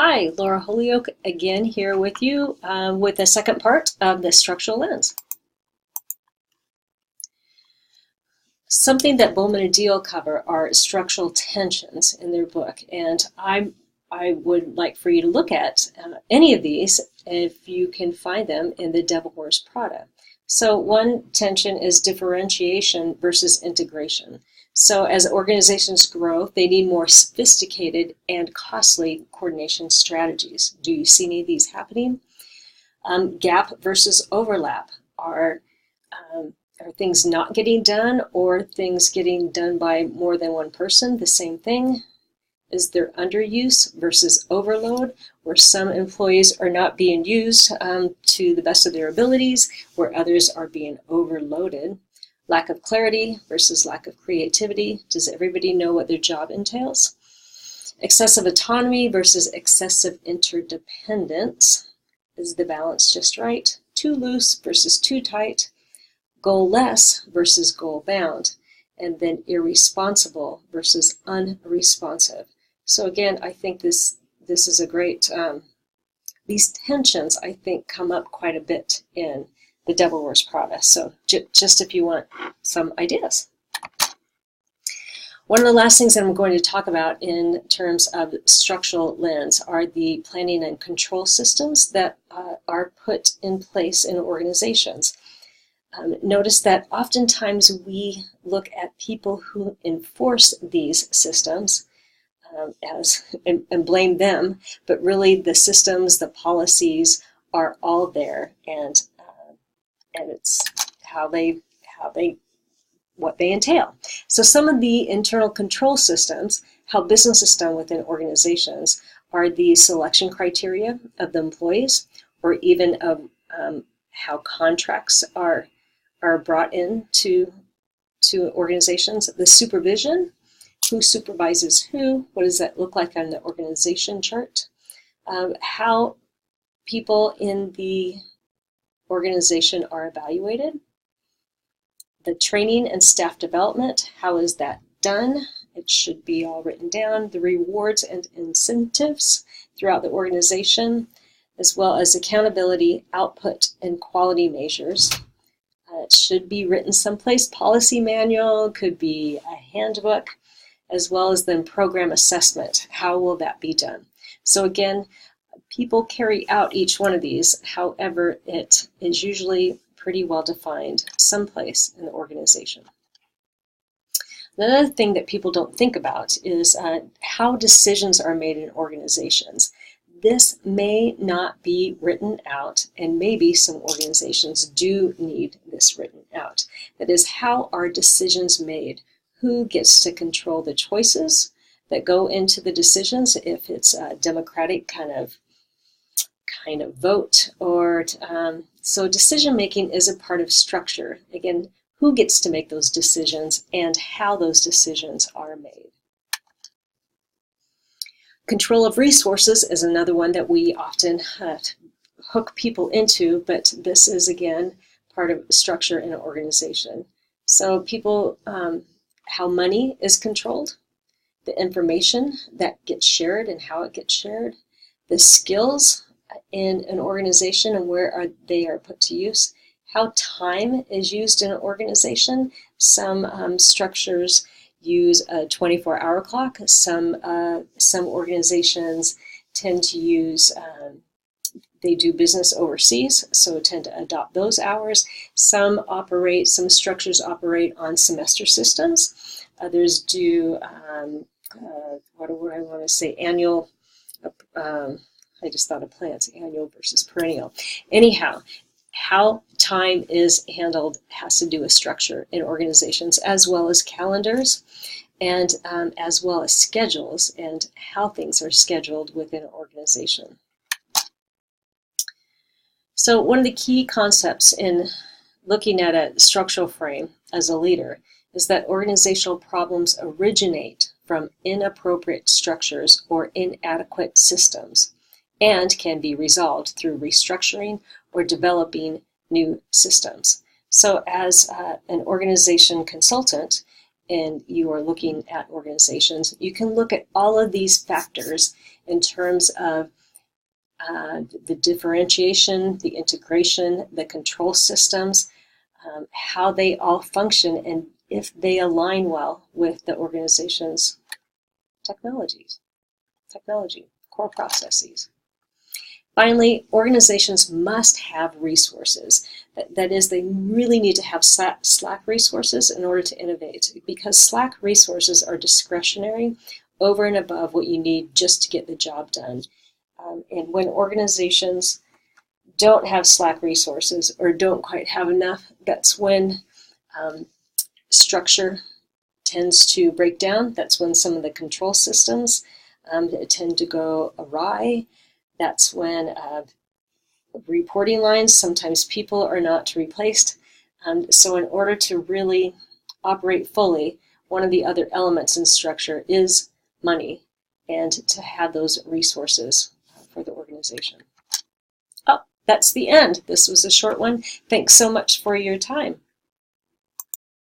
Hi, Laura Holyoke again here with you with the second part of the structural lens. Something that Bowman and Deal cover are structural tensions in their book, and I would like for you to look at any of these if you can find them in the Devil Wears Prada. So one tension is differentiation versus integration. So as organizations grow, they need more sophisticated and costly coordination strategies. Do you see any of these happening? Gap versus overlap. Are things not getting done or things getting done by more than one person? The same thing. Is there underuse versus overload, where some employees are not being used to the best of their abilities, where others are being overloaded? Lack of clarity versus lack of creativity. Does everybody know what their job entails? Excessive autonomy versus excessive interdependence. Is the balance just right? Too loose versus too tight. Goal-less versus goal-bound. And then irresponsible versus unresponsive. So again, I think this is a great, these tensions I think come up quite a bit in The Devil Wears Prada. So just if you want some ideas. One of the last things that I'm going to talk about in terms of structural lens are the planning and control systems that are put in place in organizations. Notice that oftentimes we look at people who enforce these systems and blame them, but really the systems, the policies are all there, and it's what they entail. So some of the internal control systems, how business is done within organizations, are the selection criteria of the employees, or even of how contracts are brought into organizations. The supervision, who supervises who, what does that look like on the organization chart? How people in the organization are evaluated. The training and staff development, how is that done? It should be all written down. The rewards and incentives throughout the organization, as well as accountability, output, and quality measures. It should be written someplace. Policy manual, could be a handbook, as well as then program assessment. How will that be done? So again, people carry out each one of these. However, it is usually pretty well defined someplace in the organization. Another thing that people don't think about is how decisions are made in organizations. This may not be written out, and maybe some organizations do need this written out. That is, how are decisions made? Who gets to control the choices that go into the decisions, if it's a democratic kind of vote, or so decision making is a part of structure. Again, who gets to make those decisions and how those decisions are made. Control of resources is another one that we often hook people into, but this is again part of structure in an organization. So people, how money is controlled, the information that gets shared and how it gets shared, the skills in an organization and where they are put to use, how time is used in an organization. Some structures use a 24-hour clock. Some organizations tend to use, they do business overseas, so tend to adopt those hours. Some structures operate on semester systems. Others do, what would I want to say, annual, I just thought of plants, annual versus perennial. Anyhow, how time is handled has to do with structure in organizations, as well as calendars, and as well as schedules and how things are scheduled within an organization. So one of the key concepts in looking at a structural frame as a leader is that organizational problems originate from inappropriate structures or inadequate systems, and can be resolved through restructuring or developing new systems. So as an organization consultant, and you are looking at organizations, you can look at all of these factors in terms of the differentiation, the integration, the control systems, how they all function, and if they align well with the organization's technology, core processes. Finally, organizations must have resources. That is, they really need to have Slack resources in order to innovate, because Slack resources are discretionary over and above what you need just to get the job done. And when organizations don't have Slack resources or don't quite have enough, that's when structure tends to break down. That's when some of the control systems tend to go awry. That's when reporting lines, sometimes people are not replaced. So in order to really operate fully, one of the other elements in structure is money, and to have those resources for the organization. Oh, that's the end. This was a short one. Thanks so much for your time.